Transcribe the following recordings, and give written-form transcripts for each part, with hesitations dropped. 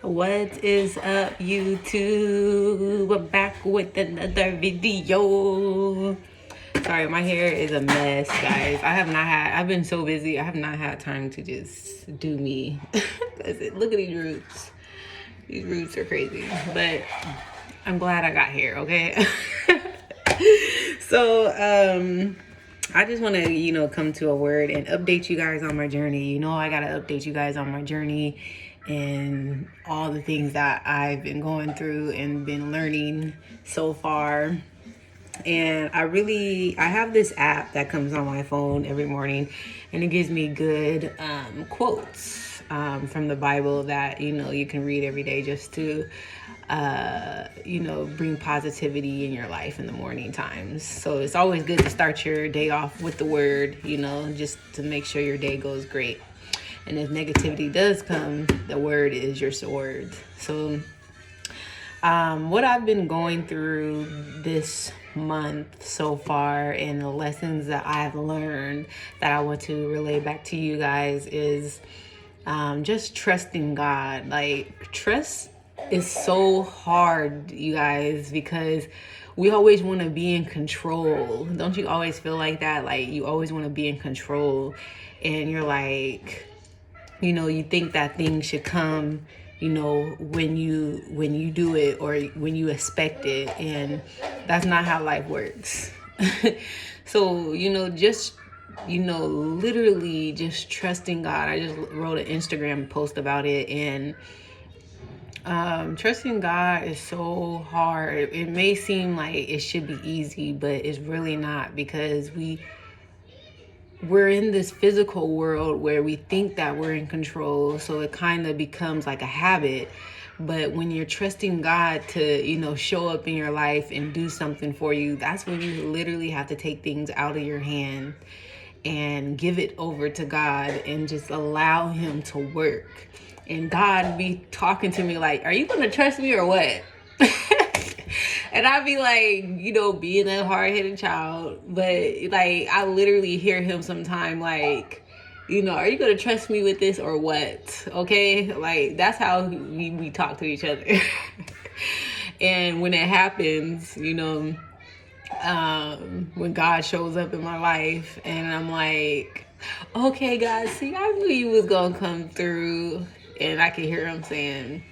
What is up, YouTube? We're back with another video. Sorry, my hair is a mess, guys. I've been so busy. I have not had time to just do me. Look at these roots. These roots are crazy. But I'm glad I got here, okay? So, I just want to, come to a word and update you guys on my journey. I got to update you guys on my journey and all the things that I've been going through and been learning so far. And I have this app that comes on my phone every morning, and it gives me good quotes from the Bible that, you can read every day just to, bring positivity in your life in the morning times. So it's always good to start your day off with the word, just to make sure your day goes great. And if negativity does come, the word is your sword. So what I've been going through this month so far and the lessons that I've learned that I want to relay back to you guys is just trusting God. Like, trust is so hard, you guys, because we always want to be in control. Don't you always feel like that? Like, you always want to be in control, and you're like, you think that things should come, when you do it or when you expect it, and that's not how life works. So, literally just trusting God. I just wrote an Instagram post about it, and trusting God is so hard. It may seem like it should be easy, but it's really not, because we're in this physical world where we think that we're in control, so it kind of becomes like a habit. But when you're trusting God to, show up in your life and do something for you, that's when you literally have to take things out of your hand and give it over to God and just allow Him to work. And God be talking to me like, are you going to trust me or what? And I'd be like, being a hard-headed child, but like, I literally hear Him sometime like, are you going to trust me with this or what? Okay. Like, that's how we talk to each other. And when it happens, when God shows up in my life and I'm like, okay, God, see, I knew you was going to come through, and I can hear Him saying,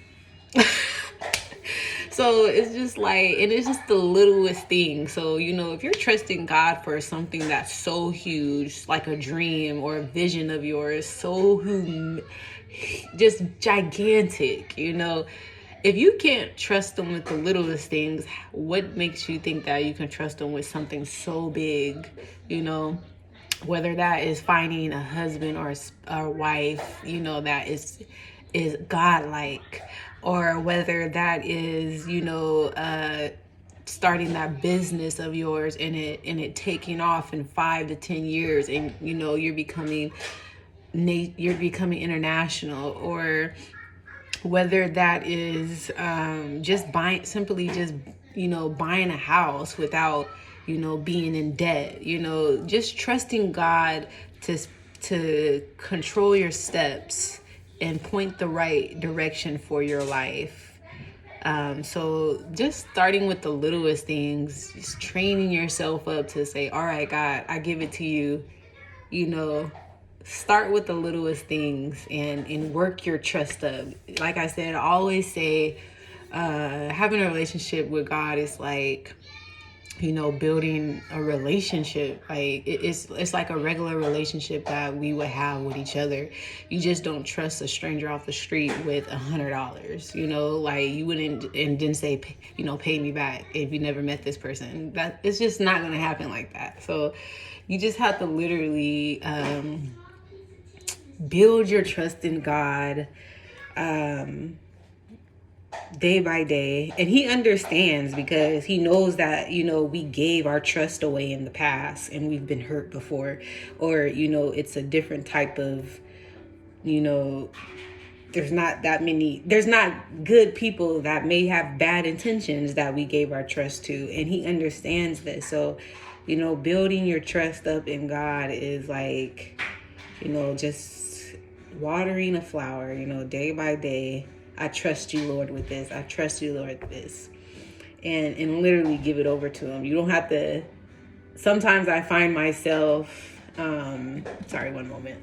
so it's just like, and it's just the littlest thing. So, if you're trusting God for something that's so huge, like a dream or a vision of yours, just gigantic, if you can't trust Him with the littlest things, what makes you think that you can trust Him with something so big, whether that is finding a husband or a wife, that is God-like, or whether that is, starting that business of yours and it taking off in 5 to 10 years, and you're becoming international, or whether that is just buying a house without being in debt, just trusting God to control your steps and point the right direction for your life. So just starting with the littlest things, just training yourself up to say, all right, God, I give it to you. Start with the littlest things and work your trust up. Like I said, I always say, having a relationship with God is like, building a relationship. Like, it's like a regular relationship that we would have with each other. You just don't trust a stranger off the street with $100, like you wouldn't, and didn't say, pay me back if you never met this person. That it's just not going to happen like that. So you just have to literally build your trust in God day by day. And He understands, because He knows that, we gave our trust away in the past and we've been hurt before, or, it's a different type of, there's not good people that may have bad intentions that we gave our trust to, and He understands this. So, building your trust up in God is like, just watering a flower, day by day, I trust you, Lord, with this. I trust you, Lord, with this. And literally give it over to him. You don't have to. Sometimes I find myself, sorry, one moment.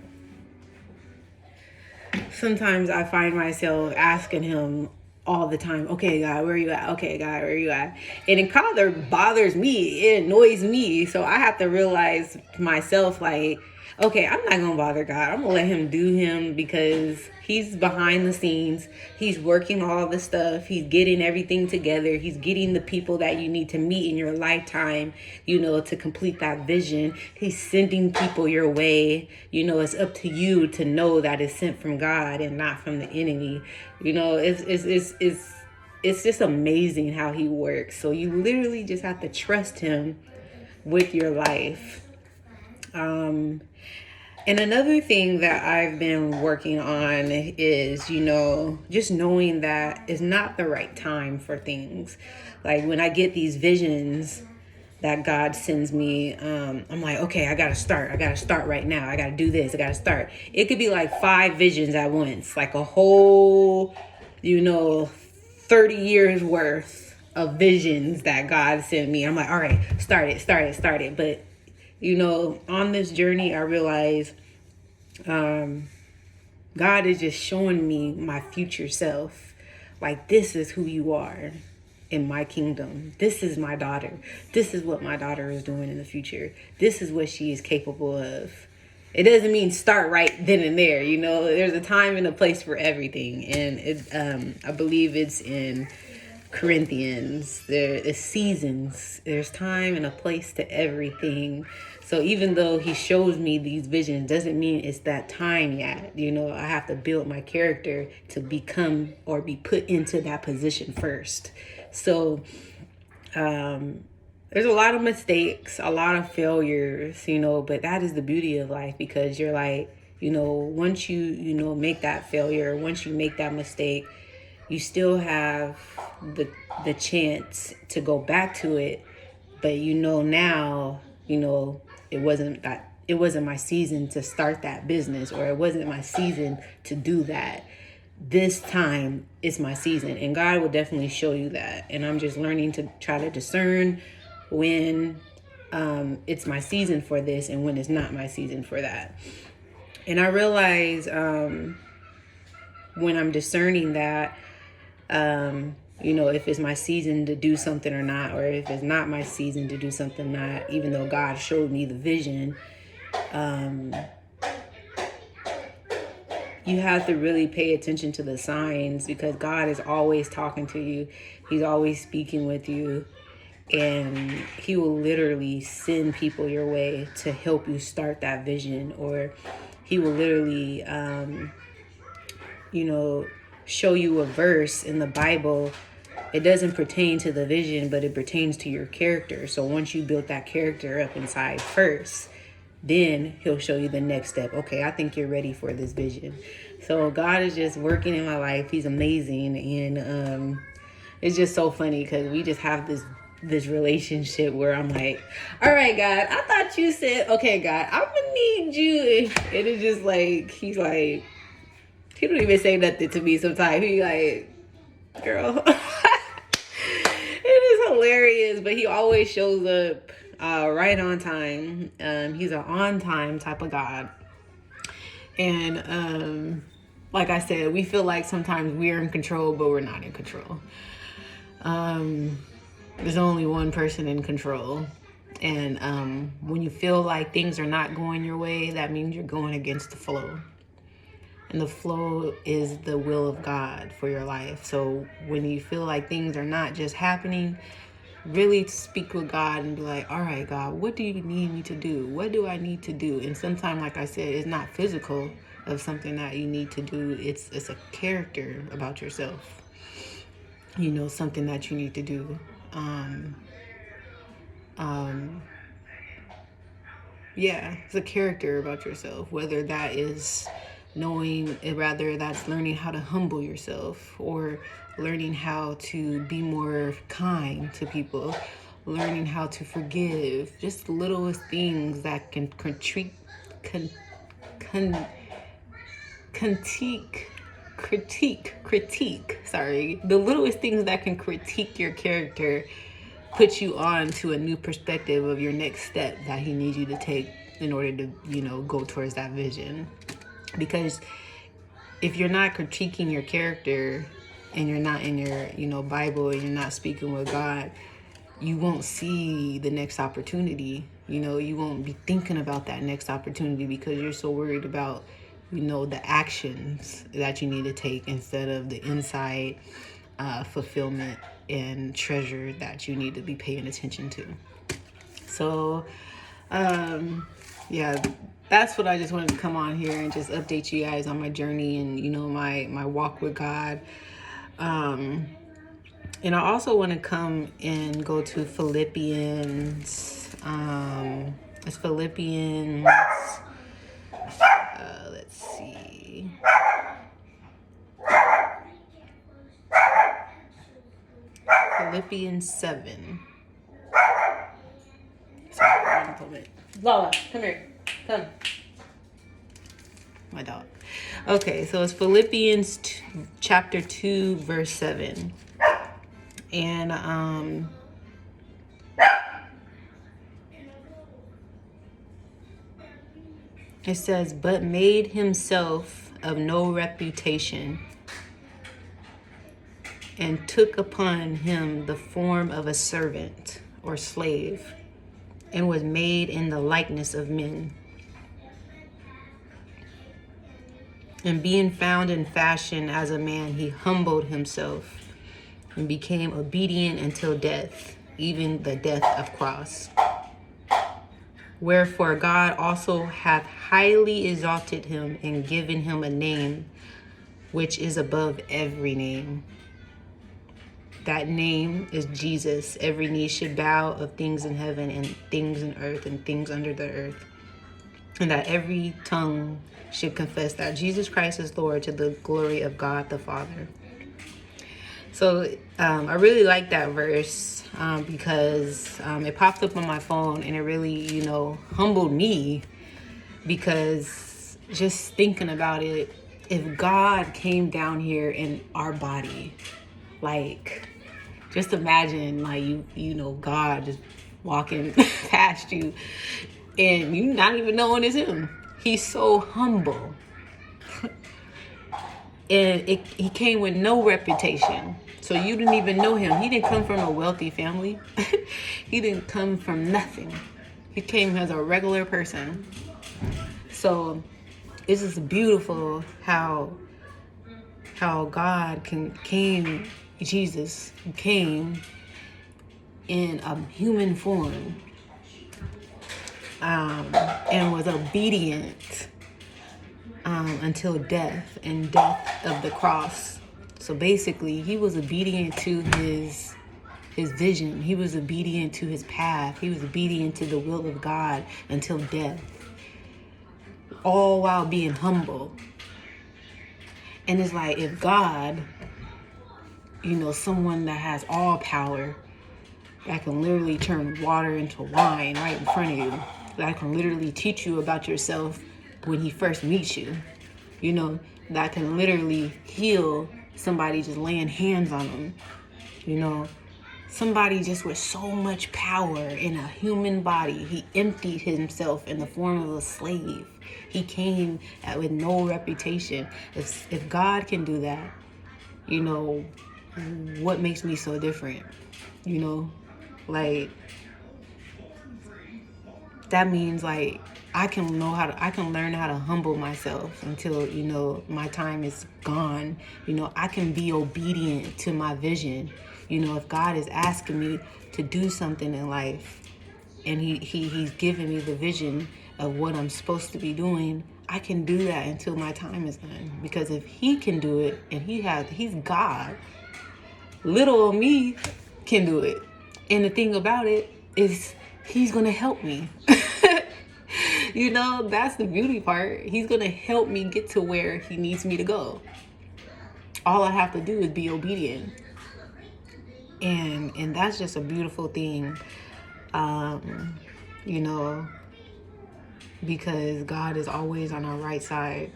Sometimes I find myself asking him all the time, okay, God, where are you at? Okay, God, where are you at? And it kind of bothers me. It annoys me. So I have to realize myself, like, okay, I'm not going to bother God. I'm going to let him do him, because he's behind the scenes. He's working all the stuff. He's getting everything together. He's getting the people that you need to meet in your lifetime, to complete that vision. He's sending people your way. It's up to you to know that it's sent from God and not from the enemy. It's just amazing how he works. So you literally just have to trust him with your life. And another thing that I've been working on is, just knowing that it's not the right time for things. Like when I get these visions that God sends me, I'm like, okay, I got to start right now. I got to do this. I got to start. It could be like 5 visions at once, like a whole, 30 years worth of visions that God sent me. I'm like, all right, start it. But on this journey, I realize God is just showing me my future self. Like, this is who you are in my kingdom. This is my daughter. This is what my daughter is doing in the future. This is what she is capable of. It doesn't mean start right then and there. There's a time and a place for everything. And I believe it's in Corinthians. There is seasons. There's time and a place to everything. So even though he shows me these visions, doesn't mean it's that time yet. I have to build my character to become or be put into that position first. So there's a lot of mistakes, a lot of failures, but that is the beauty of life, because you're like, once you make that failure, once you make that mistake, you still have the chance to go back to it. But now, it wasn't my season to start that business, or it wasn't my season to do that. This time is my season, and God will definitely show you that. And I'm just learning to try to discern when it's my season for this and when it's not my season for that. And I realize when I'm discerning that, if it's my season to do something or not, or if it's not my season to do something or not, even though God showed me the vision, you have to really pay attention to the signs, because God is always talking to you. He's always speaking with you, and he will literally send people your way to help you start that vision, or he will literally, show you a verse in the Bible. It doesn't pertain to the vision, but it pertains to your character. So once you build that character up inside first, then he'll show you the next step. Okay, I think you're ready for this vision. So God is just working in my life. He's amazing. And it's just so funny, because we just have this relationship where I'm like, all right, God, I thought you said, okay, God, I'm gonna need you. And it's just like, he's like, he don't even say nothing to me sometimes. He like, girl. It is hilarious, but he always shows up right on time. He's an on-time type of God. And like I said, we feel like sometimes we're in control, but we're not in control. There's only one person in control. And when you feel like things are not going your way, that means you're going against the flow. And the flow is the will of God for your life. So when you feel like things are not just happening, really speak with God and be like, all right, God, what do you need me to do? What do I need to do? And sometimes, like I said, it's not physical of something that you need to do. It's a character about yourself. Something that you need to do. It's a character about yourself, whether that is rather that's learning how to humble yourself, or learning how to be more kind to people, learning how to forgive, just the littlest things that can critique sorry, the littlest things that can critique your character put you on to a new perspective of your next step that he needs you to take in order to, go towards that vision. Because if you're not critiquing your character and you're not in your, Bible, and you're not speaking with God, you won't see the next opportunity. You won't be thinking about that next opportunity because you're so worried about, the actions that you need to take instead of the inside fulfillment and treasure that you need to be paying attention to. So, yeah, that's what I just wanted to come on here and just update you guys on my journey and, my walk with God. And I also want to come and go to Philippians. It's Philippians. Let's see. Philippians 7. Sorry, Lala, come here. Come. My dog. Okay, so it's Philippians chapter 2, verse 7. And it says, but made himself of no reputation, and took upon him the form of a servant or slave, and was made in the likeness of men. And being found in fashion as a man, he humbled himself and became obedient until death, even the death of cross. Wherefore God also hath highly exalted him and given him a name which is above every name. That name is Jesus. Every knee should bow of things in heaven and things in earth and things under the earth. And that every tongue should confess that Jesus Christ is Lord, to the glory of God the Father. So I really like that verse because it popped up on my phone and it really, humbled me, because just thinking about it, if God came down here in our body, like, just imagine, like, God just walking past you and you not even knowing it's him. He's so humble. And he came with no reputation. So you didn't even know him. He didn't come from a wealthy family. He didn't come from nothing. He came as a regular person. So it's just beautiful how God Jesus came in a human form and was obedient until death of the cross. So basically, he was obedient to his vision. He was obedient to his path. He was obedient to the will of God until death, all while being humble. And it's like, if God, someone that has all power, that can literally turn water into wine right in front of you, that can literally teach you about yourself when he first meets you, that can literally heal somebody just laying hands on them, somebody just with so much power in a human body. He emptied himself in the form of a slave. He came with no reputation. If God can do that, what makes me so different? Like, that means, like, I can learn how to humble myself until, my time is gone. I can be obedient to my vision. If God is asking me to do something in life and he's giving me the vision of what I'm supposed to be doing, I can do that until my time is done. Because if he can do it and he's God, little old me can do it. And the thing about it is, he's going to help me. That's the beauty part. He's going to help me get to where he needs me to go. All I have to do is be obedient. And that's just a beautiful thing, because God is always on our right side.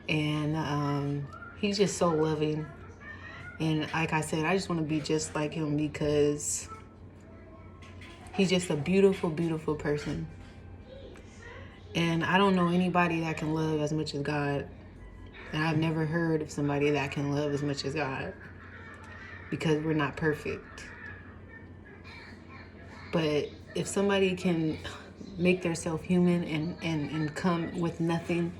And He's just so loving. And like I said, I just want to be just like him because he's just a beautiful, beautiful person. And I don't know anybody that can love as much as God. And I've never heard of somebody that can love as much as God, because we're not perfect. But if somebody can make themselves human and come with nothing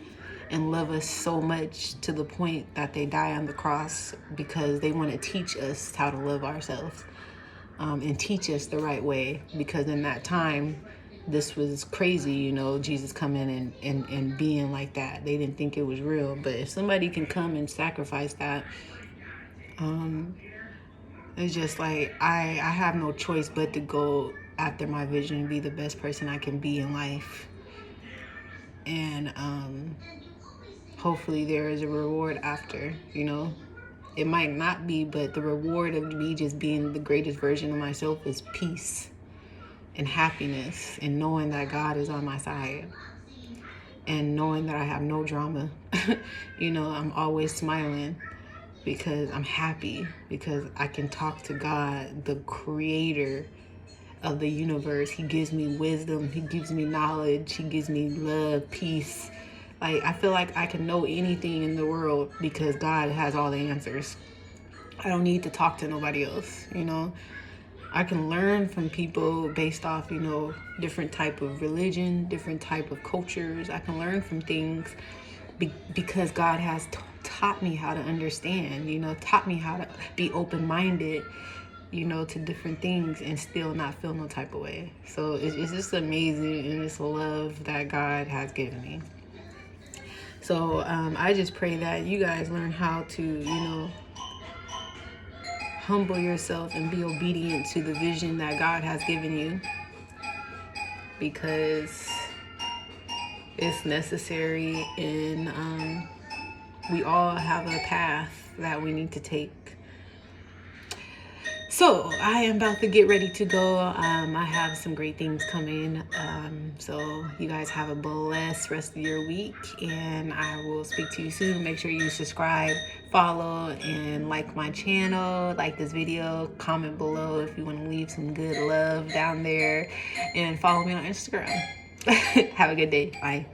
and love us so much to the point that they die on the cross because they want to teach us how to love ourselves, and teach us the right way, because in that time, this was crazy, you know, Jesus coming and being like that. They didn't think it was real. But if somebody can come and sacrifice that, it's just like I have no choice but to go after my vision and be the best person I can be in life. And hopefully there is a reward after, you know. It might not be, but the reward of me just being the greatest version of myself is peace and happiness, and knowing that God is on my side, and knowing that I have no drama. You know, I'm always smiling because I'm happy, because I can talk to God, the creator of the universe. He gives me wisdom, he gives me knowledge, he gives me love, peace. Like, I feel like I can know anything in the world because God has all the answers. I don't need to talk to nobody else, you know. I can learn from people based off, you know, different type of religion, different type of cultures. I can learn from things because God has taught me how to understand, you know, taught me how to be open-minded, you know, to different things and still not feel no type of way. So it's just amazing, and it's a love that God has given me. So I just pray that you guys learn how to, you know, humble yourself and be obedient to the vision that God has given you, because it's necessary, and we all have a path that we need to take. So I am about to get ready to go. I have some great things coming. So you guys have a blessed rest of your week, and I will speak to you soon. Make sure you subscribe, follow, and like my channel, like this video, comment below if you want to leave some good love down there, and follow me on Instagram. Have a good day. Bye.